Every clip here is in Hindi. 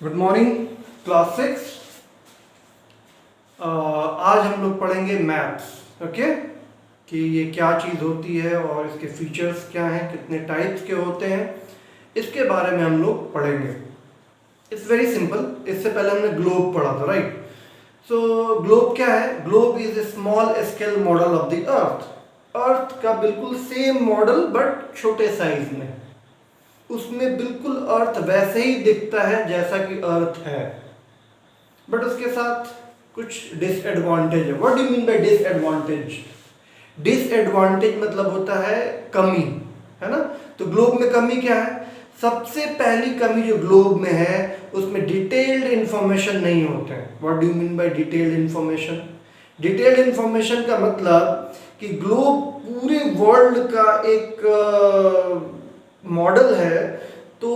Good morning class 6। आज हम लोग पढ़ेंगे मैप्स। ओके, कि ये क्या चीज़ होती है और इसके फीचर्स क्या हैं, कितने टाइप्स के होते हैं, इसके बारे में हम लोग पढ़ेंगे। It's very simple. इससे पहले हमने ग्लोब पढ़ा था, राइट? सो ग्लोब क्या है? Globe is a small scale model of the earth. Earth का बिल्कुल सेम मॉडल बट छोटे साइज में। उसमें बिल्कुल अर्थ वैसे ही दिखता है जैसा कि अर्थ है, बट उसके साथ कुछ डिसएडवांटेज है। What do you mean by disadvantage? Disadvantage मतलब होता है कमी, है ना? तो ग्लोब में कमी क्या है? सबसे पहली कमी जो ग्लोब में है, उसमें डिटेल्ड इंफॉर्मेशन नहीं होते हैं। What do you mean by detailed information? Detailed information का मतलब कि ग्लोब पूरे वर्ल्ड का एक मॉडल है, तो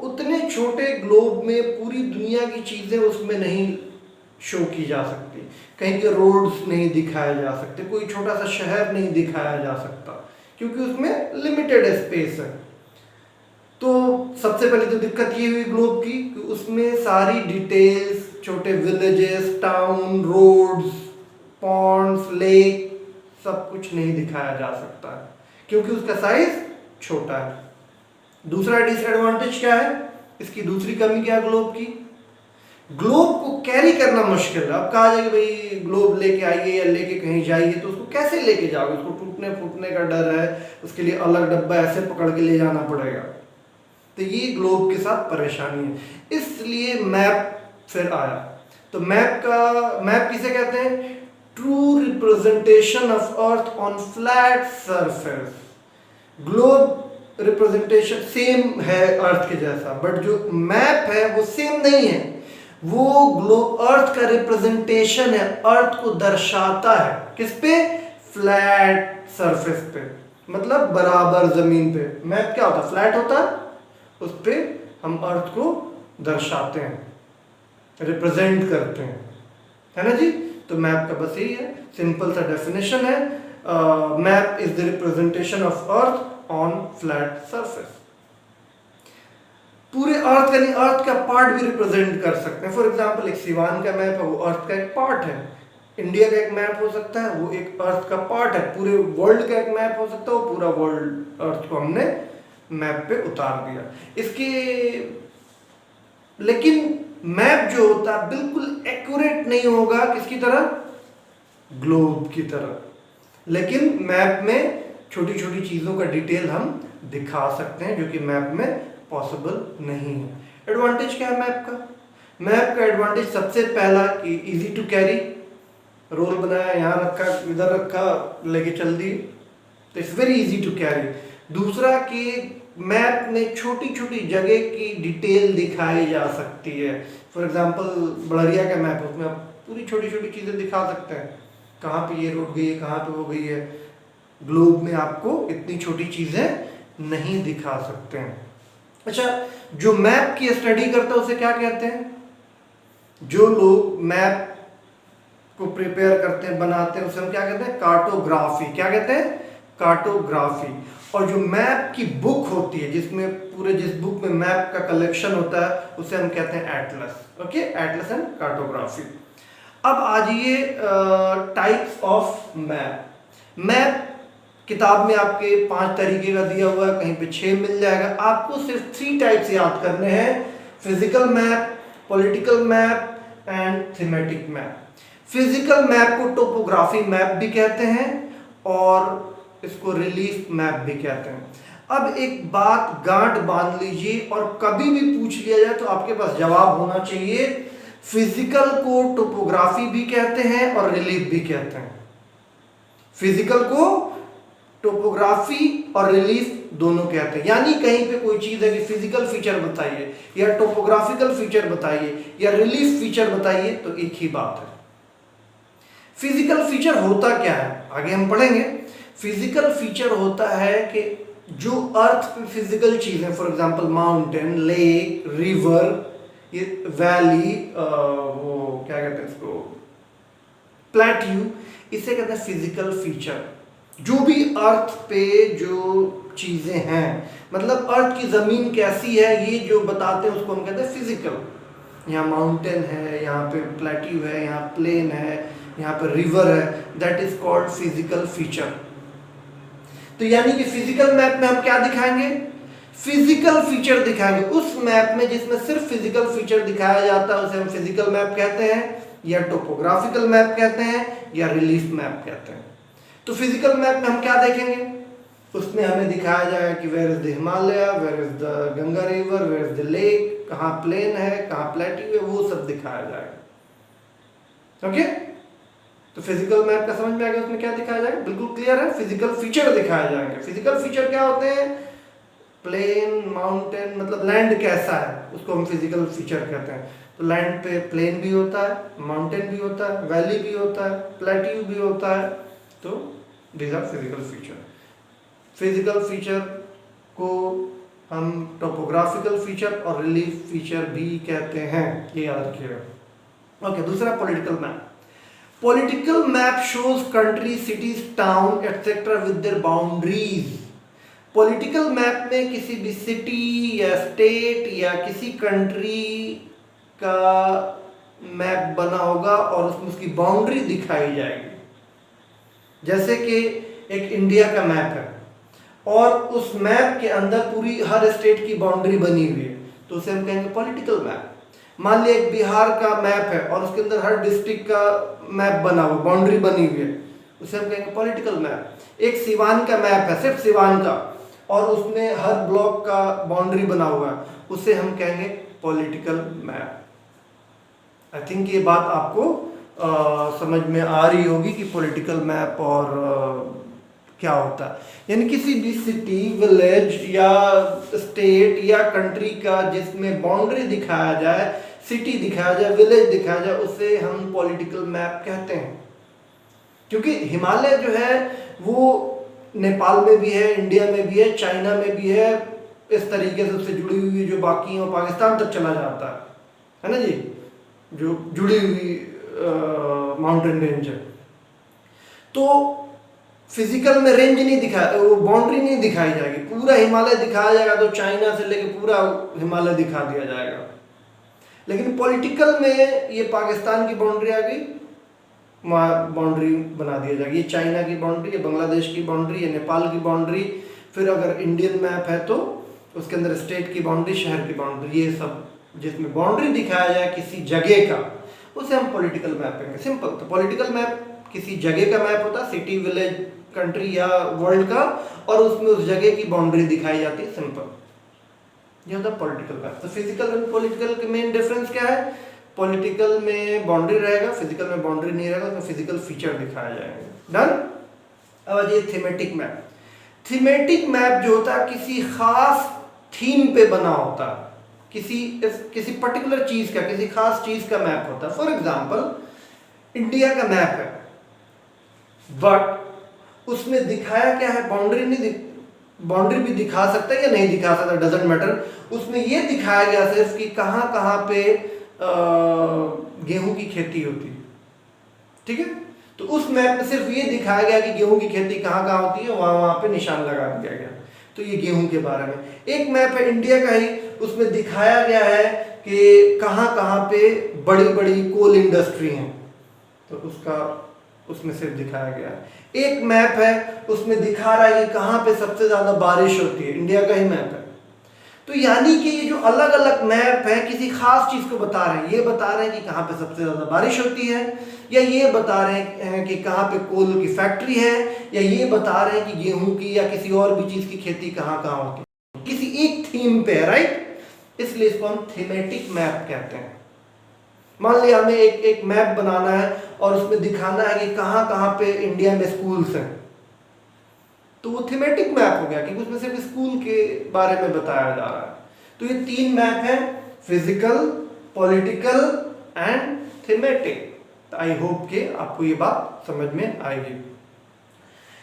उतने छोटे ग्लोब में पूरी दुनिया की चीज़ें उसमें नहीं शो की जा सकती। कहीं के रोड्स नहीं दिखाए जा सकते, कोई छोटा सा शहर नहीं दिखाया जा सकता, क्योंकि उसमें लिमिटेड स्पेस है। तो सबसे पहले तो दिक्कत ये हुई ग्लोब की कि उसमें सारी डिटेल्स, छोटे villages, town, roads, ponds, lake, सब कुछ नहीं दिखाया जा सकता है, क्योंकि उसका साइज छोटा है। दूसरा डिसएडवांटेज क्या है? इसकी दूसरी कमी क्या है ग्लोब की? ग्लोब को कैरी करना मुश्किल है। अब कहा जाए कि भाई ग्लोब लेके आइए या लेके कहीं जाइए, तो उसको कैसे लेके जाओगे? उसको टूटने फूटने का डर है, उसके लिए अलग डब्बा ऐसे पकड़ के ले जाना पड़ेगा। तो ये ग्लोब के साथ परेशानी है, इसलिए मैप फिर आया। तो मैप किसे कहते हैं? True representation of earth on flat surface. Globe representation same है अर्थ के जैसा, बट जो मैप है वो सेम नहीं है। वो ग्लोब अर्थ का रिप्रेजेंटेशन है, अर्थ को दर्शाता है। किस पे? फ्लैट सरफेस पे, मतलब बराबर जमीन पे। मैप क्या होता है? फ्लैट होता है, उस पे हम अर्थ को दर्शाते हैं, रिप्रेजेंट करते हैं, है ना जी? तो मैप का बस यही है, सिंपल सा डेफिनेशन है। Map is the representation of earth on flat surface. पूरे अर्थ का नहीं, अर्थ का पार्ट भी रिप्रेजेंट कर सकते हैं। फॉर एग्जांपल एक सिवान का मैप है, वो अर्थ का एक पार्ट है। इंडिया का एक मैप हो सकता है, वो एक अर्थ का पार्ट है। पूरे वर्ल्ड का एक मैप हो सकता है, वो पूरा वर्ल्ड अर्थ को हमने मैप पे उतार दिया। इसके लेकिन मैप जो होता है बिल्कुल एक्यूरेट नहीं होगा, किसकी तरह? ग्लोब की तरह। लेकिन मैप में छोटी छोटी चीज़ों का डिटेल हम दिखा सकते हैं, जो कि मैप में पॉसिबल नहीं है। एडवांटेज क्या है मैप का? मैप का एडवांटेज सबसे पहला कि इजी टू कैरी। रोल बनाया, यहाँ रखा, इधर रखा, लेके चल दिए, तो it's very easy to carry. दूसरा कि मैप में छोटी छोटी जगह की डिटेल दिखाई जा सकती है। फॉर एग्जांपल बड़रिया का मैप है, उसमें आप पूरी छोटी छोटी चीज़ें दिखा सकते हैं, कहाँ पे ये रोड गई है, कहाँ पे वो गई है। ग्लोब में आपको इतनी छोटी चीज़ें नहीं दिखा सकते हैं। अच्छा, जो मैप की स्टडी करता है उसे क्या कहते हैं? जो लोग मैप को प्रिपेयर करते हैं, बनाते हैं, उसे हम क्या कहते हैं? कार्टोग्राफी। क्या कहते हैं? कार्टोग्राफी। और जो मैप की बुक होती है, जिस बुक में मैप का कलेक्शन होता है, उसे हम कहते हैं Atlas. Okay, Atlas and cartography. अब आ जाइए टाइप्स ऑफ मैप। मैप किताब में आपके 5 तरीके का दिया हुआ है, कहीं पे 6 मिल जाएगा। आपको सिर्फ 3 टाइप्स याद करने हैं: physical map, political map and thematic map. Physical map को टोपोग्राफी मैप भी कहते हैं और इसको रिलीफ मैप भी कहते हैं। अब एक बात गांठ बांध लीजिए, और कभी भी पूछ लिया जाए तो आपके पास जवाब होना चाहिए। फिजिकल को टोपोग्राफी भी कहते हैं और रिलीफ भी कहते हैं। फिजिकल को टोपोग्राफी और रिलीफ दोनों कहते हैं। यानी कहीं पे कोई चीज़ है कि फिजिकल फीचर बताइए या टोपोग्राफिकल फीचर बताइए या रिलीफ फीचर बताइए, तो एक ही बात है। फिजिकल फीचर होता क्या है, आगे हम पढ़ेंगे। फिजिकल फीचर होता है कि जो अर्थ पे फिजिकल चीज़ है, for example mountain, lake, river, ये वैली, वो क्या कहते हैं इसको, प्लेट्यू, इसे कहते हैं फिजिकल फीचर। जो भी अर्थ पे जो चीज़ें हैं, मतलब अर्थ की ज़मीन कैसी है, ये जो बताते हैं उसको हम कहते हैं फिजिकल। यहाँ माउंटेन है, यहाँ पे प्लेट्यू है, यहाँ प्लेन है, यहाँ पे रिवर है, that is called physical feature. तो यानी कि फिजिकल मैप में हम क्या दिखाएंगे? फिजिकल फीचर दिखाएंगे। उस मैप में जिसमें सिर्फ फिजिकल फीचर दिखाया जाता है उसे हम फिजिकल मैप कहते हैं, या टोपोग्राफिकल मैप कहते हैं, या रिलीफ मैप कहते हैं। तो फिजिकल मैप में हम क्या देखेंगे? उसमें हमें दिखाया जाएगा कि where is the Himalaya, where is the Ganga river, where is the lake, कहाँ प्लेन है, कहाँ प्लेट्यू है, वो सब दिखाया जाएगा। ओके, तो फिजिकल मैप का समझ में आ गया उसमें क्या दिखाया जाएगा? बिल्कुल क्लियर है। फिजिकल फीचर दिखाए जाएंगे। फिजिकल फीचर क्या होते हैं? प्लेन, माउंटेन, मतलब लैंड कैसा है उसको हम फिजिकल फीचर कहते हैं। तो लैंड पे प्लेन भी होता है, माउंटेन भी होता है, वैली भी होता है, प्लेट्यू भी होता है। तो these are physical feature. Physical feature को हम टोपोग्राफिकल फीचर और रिलीफ फीचर भी कहते हैं, ये याद रखिएगा। ओके, दूसरा political map. Political map shows country, cities, town etcetera with their boundaries. Political map में किसी भी सिटी या स्टेट या किसी कंट्री का मैप बना होगा और उसमें उसकी बाउंड्री दिखाई जाएगी। जैसे कि एक इंडिया का मैप है और उस मैप के अंदर पूरी हर स्टेट की बाउंड्री बनी हुई है, तो उसे हम कहेंगे पॉलिटिकल मैप। मान लिया एक बिहार का मैप है और उसके अंदर हर डिस्ट्रिक्ट का मैप बना हुआ, बाउंड्री बनी हुई है, उसे हम कहेंगे पॉलिटिकल मैप। एक सिवान का मैप है, सिर्फ सिवान का, और उसमें हर ब्लॉक का बाउंड्री बना हुआ है, उसे हम कहेंगे पॉलिटिकल मैप। आई थिंक ये बात आपको समझ में आ रही होगी कि पॉलिटिकल मैप और क्या होता है। यानी किसी भी सिटी, विलेज या स्टेट या कंट्री का जिसमें बाउंड्री दिखाया जाए, सिटी दिखाया जाए, विलेज दिखाया जाए, उसे हम पॉलिटिकल मैप कहते हैं। क्योंकि हिमालय जो है वो नेपाल में भी है, इंडिया में भी है, चाइना में भी है, इस तरीके से उससे जुड़ी हुई जो बाकी है पाकिस्तान तक चला जाता है ना जी, जो जुड़ी हुई माउंटेन रेंज है। तो फिजिकल में रेंज नहीं दिखाया, वो बाउंड्री नहीं दिखाई जाएगी, पूरा हिमालय दिखाया जाएगा तो चाइना से लेके पूरा हिमालय दिखा दिया जाएगा। लेकिन पॉलिटिकल में ये पाकिस्तान की बाउंड्री आ गई, बाउंड्री बना दिया जाएगी, ये चाइना की बाउंड्री, ये बांग्लादेश की बाउंड्री, ये नेपाल की बाउंड्री। फिर अगर इंडियन मैप है तो उसके अंदर स्टेट की बाउंड्री, शहर की बाउंड्री, ये सब जिसमें बाउंड्री दिखाया जाए किसी जगह का, उसे हम पॉलिटिकल मैप कहेंगे। सिंपल। तो पॉलिटिकल मैप किसी जगह का मैप होता है, सिटी, विलेज, कंट्री या वर्ल्ड का, और उसमें उस जगह की बाउंड्री दिखाई जाती है। सिंपल, ये होता है पॉलिटिकल मैप। तो फिजिकल एंड पॉलिटिकल के मेन डिफरेंस क्या है? पॉलिटिकल में बाउंड्री रहेगा, फिजिकल में बाउंड्री नहीं रहेगा, उसमें फिजिकल फीचर दिखाया जाएगा। डन। अब आ जाइए थीमेटिक मैप। थीमेटिक मैप जो होता है किसी खास थीम पे बना होता है, किसी पर्टिकुलर चीज का, किसी खास चीज का मैप होता है। फॉर एग्जाम्पल इंडिया का मैप है, बट उसमें दिखाया क्या है? बाउंड्री नहीं, बाउंड्री भी दिखा सकता है या नहीं दिखा सकता, डजंट मैटर। उसमें ये दिखाया गया सिर्फ कि कहाँ कहाँ पे गेहूं की खेती होती है, ठीक है। तो उस मैप में सिर्फ ये दिखाया गया कि गेहूं की खेती कहाँ कहाँ होती है, वहां वहां पे निशान लगा दिया गया। तो ये गेहूं के बारे में। एक मैप है इंडिया का ही, उसमें दिखाया गया है कि कहाँ कहाँ पे बड़ी बड़ी कोल इंडस्ट्री हैं, तो उसमें सिर्फ दिखाया गया है। एक मैप है उसमें दिखा रहा है कि कहाँ पे सबसे ज्यादा बारिश होती है, इंडिया का ही मैप है। तो यानी कि ये जो अलग अलग मैप है किसी खास चीज को बता रहे हैं। ये बता रहे हैं कि कहाँ पे सबसे ज्यादा बारिश होती है, या ये बता रहे हैं कि कहाँ पे कोल की फैक्ट्री है, या ये बता रहे हैं कि गेहूं की या किसी और भी चीज की खेती कहाँ कहाँ होती है, किसी एक थीम पे है, राइट। इसलिए इसको हम थीमेटिक मैप कहते हैं। मान लिया हमें एक मैप बनाना है और उसमें दिखाना है कि कहाँ कहाँ पे इंडिया में स्कूल्स हैं, तो वो थीमेटिक मैप हो गया क्योंकि उसमें सिर्फ स्कूल के बारे में बताया जा रहा है। तो ये तीन मैप हैं, फिजिकल, पॉलिटिकल एंड थीमेटिक। तो आई होप कि आपको ये बात समझ में आएगी।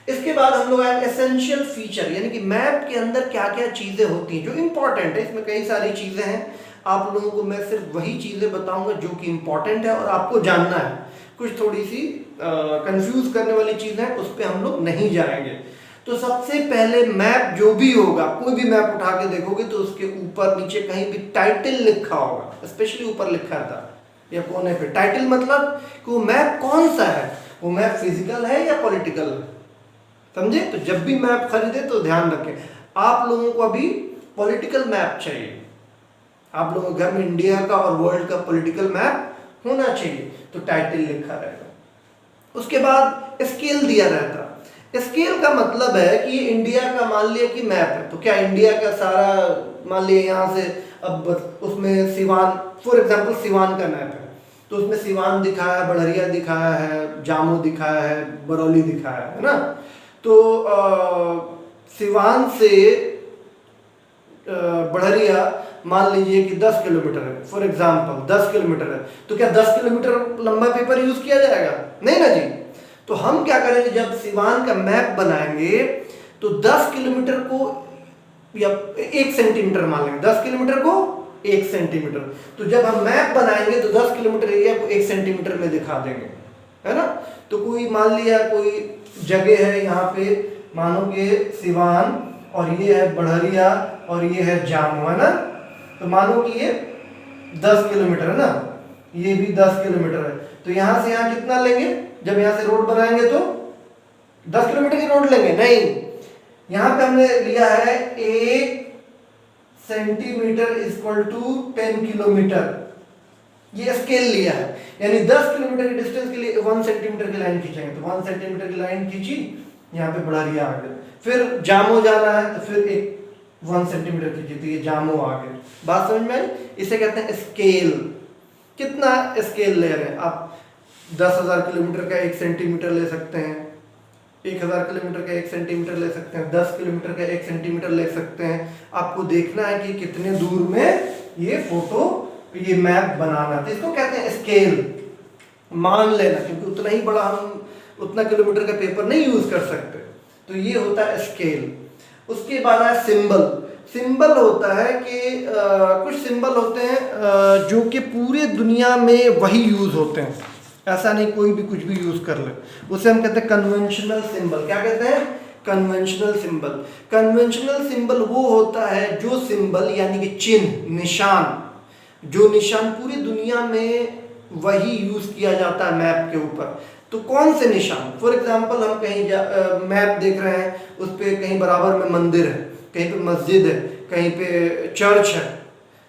इसके बाद हम लोग आए एसेंशियल फीचर, यानी कि मैप के अंदर क्या क्या चीजें होती हैं जो इंपॉर्टेंट है। इसमें कई सारी चीजें हैं, आप लोगों को मैं सिर्फ वही चीजें बताऊंगा जो कि इंपॉर्टेंट है और आपको जानना है। कुछ थोड़ी सी कंफ्यूज करने वाली चीजें हैं, उस पर हम लोग नहीं जाएंगे। तो तो सबसे पहले मैप जो भी होगा, कोई भी मैप उठा के देखोगे तो उसके ऊपर नीचे कहीं भी टाइटल लिखा होगा, स्पेशली ऊपर लिखा था या कोने पे टाइटल, मतलब कि वो मैप कौन सा है, वो मैप फिजिकल है या पॉलिटिकल है, समझे। तो जब भी मैप खरीदे तो ध्यान रखें, आप लोगों को अभी पॉलिटिकल मैप चाहिए, आप लोगों के घर में इंडिया का और वर्ल्ड का पॉलिटिकल मैप होना चाहिए, तो टाइटल लिखा रहेगा। उसके बाद स्केल दिया रहता। स्केल का मतलब है कि इंडिया का मान लिया कि मैप है, तो क्या इंडिया का सारा मान लिया यहाँ से, अब उसमें सिवान, फॉर एग्जांपल सिवान का मैप है, तो उसमें सिवान दिखाया है, बढ़रिया दिखाया है, जामो दिखाया है, बरौली दिखाया है ना। तो सिवान से बढ़रिया मान लीजिए कि 10 किलोमीटर है, फॉर एग्जांपल 10 किलोमीटर है, तो क्या 10 किलोमीटर लंबा पेपर यूज किया जाएगा? नहीं ना जी। तो हम क्या करेंगे, जब सिवान का मैप बनाएंगे तो 10 किलोमीटर को या 1 सेंटीमीटर मान लेंगे, 10 किलोमीटर को 1 सेंटीमीटर, तो जब हम मैप बनाएंगे तो 10 किलोमीटर एरिया को 1 सेंटीमीटर में दिखा देंगे, है ना। तो कोई मान लिया कोई जगह है यहाँ पे, मानो कि सिवान, और ये है बढ़रिया और ये है जामो, है ना। तो मानो कि ये 10 किलोमीटर है ना, ये भी 10 किलोमीटर है, तो यहाँ से यहाँ कितना लेंगे, जब यहाँ से रोड बनाएंगे तो 10 किलोमीटर की रोड लेंगे? नहीं, यहाँ पे हमने लिया है 1 सेंटीमीटर इक्वल टू 10 किलोमीटर, ये स्केल लिया है, यानी 10 किलोमीटर के डिस्टेंस के लिए 1 सेंटीमीटर की लाइन खींचेंगे, तो 1 सेंटीमीटर की लाइन खींची, यहाँ पे बढ़रिया आ गया, फिर जामो जाना है तो फिर एक 1 सेंटीमीटर खींची, तो ये जामो आ गया। बात समझ में आई? इसे कहते हैं स्केल। कितना स्केल ले रहे हैं आप? 10,000 किलोमीटर का 1 सेंटीमीटर ले सकते हैं, 1,000 किलोमीटर का 1 सेंटीमीटर ले सकते हैं, 10 किलोमीटर का 1 सेंटीमीटर ले सकते हैं। आपको देखना है कि कितने दूर में ये फोटो, ये मैप बनाना, तो इसको कहते हैं स्केल। मान लेना, क्योंकि उतना ही बड़ा हम उतना किलोमीटर का पेपर नहीं यूज कर सकते, तो ये होता है स्केल। उसके बाद है सिंबल। सिंबल होता है कि कुछ सिंबल होते हैं जो कि पूरे दुनिया में वही यूज होते हैं, ऐसा नहीं कोई भी कुछ भी यूज कर ले, उसे हम कहते हैं कन्वेंशनल सिंबल। क्या कहते हैं? Conventional symbol. कन्वेंशनल सिंबल वो होता है जो सिंबल यानी कि चिन्ह, निशान, जो निशान पूरी दुनिया में वही यूज किया जाता है मैप के ऊपर। तो कौन से निशान? फॉर एग्जांपल हम कहीं मैप देख रहे हैं, उस पर कहीं बराबर में मंदिर है, कहीं पे मस्जिद है, कहीं पे चर्च है,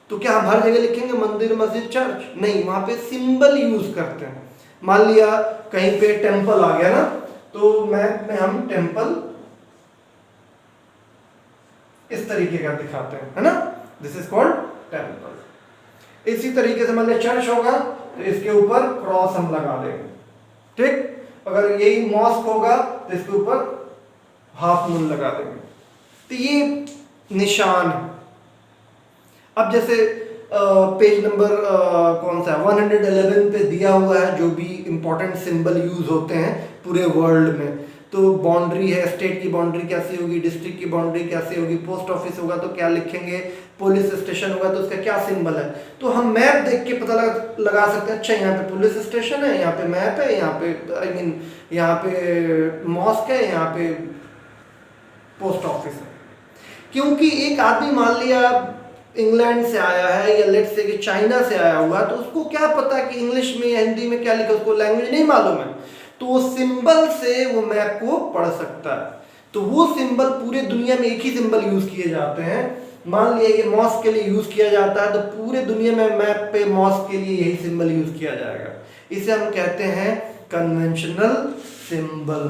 तो क्या हम हर जगह लिखेंगे मंदिर, मस्जिद, चर्च? नहीं, वहां पे सिंबल यूज करते हैं। मान लिया कहीं पे टेम्पल आ गया ना, तो मैप में हम टेम्पल इस तरीके का दिखाते हैं, है ना, दिस इज कॉल्ड टेम्पल। इसी तरीके से मान लिया चर्च होगा तो इसके ऊपर क्रॉस हम लगा देंगे, ठीक। अगर यही मॉस्क होगा तो इसके ऊपर हाफ मून लगा देंगे, तो ये निशान है। अब जैसे पेज नंबर कौन सा है, 111 पे दिया हुआ है जो भी इंपॉर्टेंट सिंबल यूज होते हैं पूरे वर्ल्ड में। तो बाउंड्री है, स्टेट की बाउंड्री कैसी होगी, डिस्ट्रिक्ट की बाउंड्री कैसी होगी, पोस्ट ऑफिस होगा तो क्या लिखेंगे, पुलिस स्टेशन होगा तो उसका क्या सिंबल है। तो हम मैप देख के पता लगा सकते हैं, अच्छा यहाँ पे पुलिस स्टेशन है, यहाँ पे मैप है, यहाँ पे यहाँ पे मॉस्क है, यहाँ पे पोस्ट ऑफिस है। क्योंकि एक आदमी मान लिया इंग्लैंड से आया है या लेट्स से कि चाइना से आया हुआ, तो उसको क्या पता कि इंग्लिश में या हिंदी में क्या लिखा, उसको लैंग्वेज नहीं मालूम है, तो वो सिंबल से वो मैप को पढ़ सकता है। तो वो सिंबल पूरे दुनिया में एक ही सिंबल यूज किए जाते हैं। मान लिया ये मॉस्क के लिए यूज किया जाता है, तो पूरे दुनिया में मैप पे मॉस्क के लिए यही सिंबल यूज किया जाएगा। इसे हम कहते हैं कन्वेंशनल सिंबल।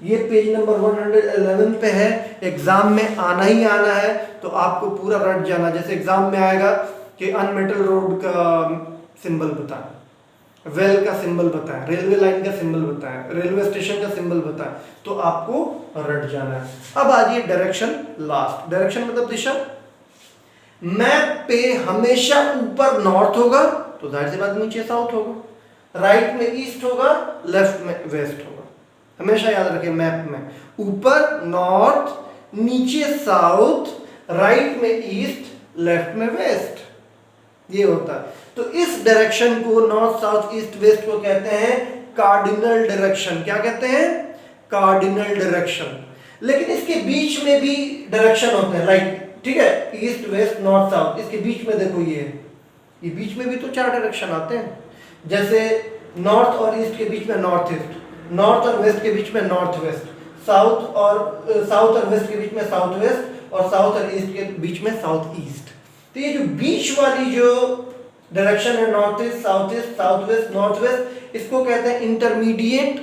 ये पेज नंबर 111 पे है, एग्जाम में आना ही आना है, तो आपको पूरा रट जाना। जैसे एग्जाम में आएगा कि अनमेटल रोड का सिंबल बताएं, वेल का सिंबल बताएं, रेलवे लाइन का सिंबल बताएं, रेलवे स्टेशन का सिंबल बताएं, तो आपको रट जाना है। अब आ जाइए डायरेक्शन, लास्ट। डायरेक्शन मतलब दिशा। मैप पे हमेशा ऊपर नॉर्थ होगा तो जाहिर सी बात नीचे साउथ होगा, राइट में ईस्ट होगा, लेफ्ट में वेस्ट होगा। हमेशा याद रखें, मैप में ऊपर नॉर्थ, नीचे साउथ, राइट में ईस्ट, लेफ्ट में वेस्ट, ये होता है। तो इस डायरेक्शन को, नॉर्थ साउथ ईस्ट वेस्ट को कहते हैं कार्डिनल डायरेक्शन। क्या कहते हैं? Cardinal direction. लेकिन इसके बीच में भी डायरेक्शन होते हैं, लाइक ठीक है, ईस्ट वेस्ट नॉर्थ साउथ, इसके बीच में देखो ये बीच में भी तो 4 डायरेक्शन आते हैं, जैसे नॉर्थ और ईस्ट के बीच में नॉर्थ ईस्ट, नॉर्थ और वेस्ट के बीच में नॉर्थ वेस्ट, साउथ और वेस्ट के बीच में साउथ वेस्ट, और साउथ और ईस्ट के बीच में साउथ ईस्ट। तो ये जो बीच वाली जो डायरेक्शन है north east, south west, north west, इसको कहते हैं इंटरमीडिएट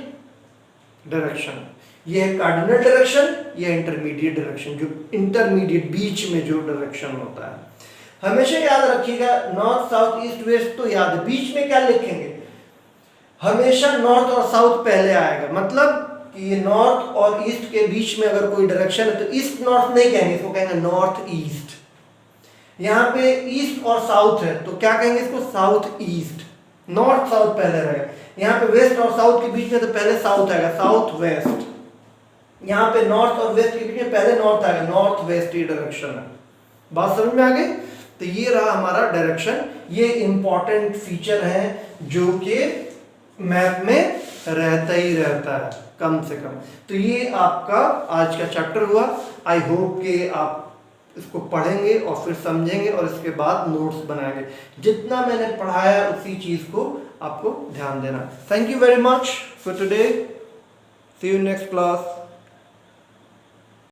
डायरेक्शन। ये है कार्डिनल डायरेक्शन, ये इंटरमीडिएट डायरेक्शन, जो इंटरमीडिएट बीच में जो डायरेक्शन होता है। हमेशा याद रखिएगा, नॉर्थ साउथ ईस्ट वेस्ट तो याद है, बीच में क्या लिखेंगे, हमेशा नॉर्थ और साउथ पहले आएगा, मतलब कि ये नॉर्थ और ईस्ट के बीच में अगर कोई डायरेक्शन है तो ईस्ट नॉर्थ नहीं कहेंगे, इसको कहेंगे नॉर्थ ईस्ट। यहाँ पे ईस्ट और साउथ है तो क्या कहेंगे इसको, साउथ ईस्ट, नॉर्थ साउथ पहले रहेगा। यहाँ पे वेस्ट और साउथ के बीच में तो पहले साउथ आएगा, साउथ वेस्ट। यहाँ पे नॉर्थ और वेस्ट के बीच में पहले नॉर्थ आएगा, नॉर्थ वेस्ट ही डायरेक्शन है। बात समझ में आ गई? तो ये रहा हमारा डायरेक्शन। ये इंपॉर्टेंट फीचर है जो कि मैप में रहता ही रहता है कम से कम। तो ये आपका आज का चैप्टर हुआ। आई होप कि आप इसको पढ़ेंगे और फिर समझेंगे और इसके बाद नोट्स बनाएंगे। जितना मैंने पढ़ाया उसी चीज़ को आपको ध्यान देना। Thank you very much for today. See you next class.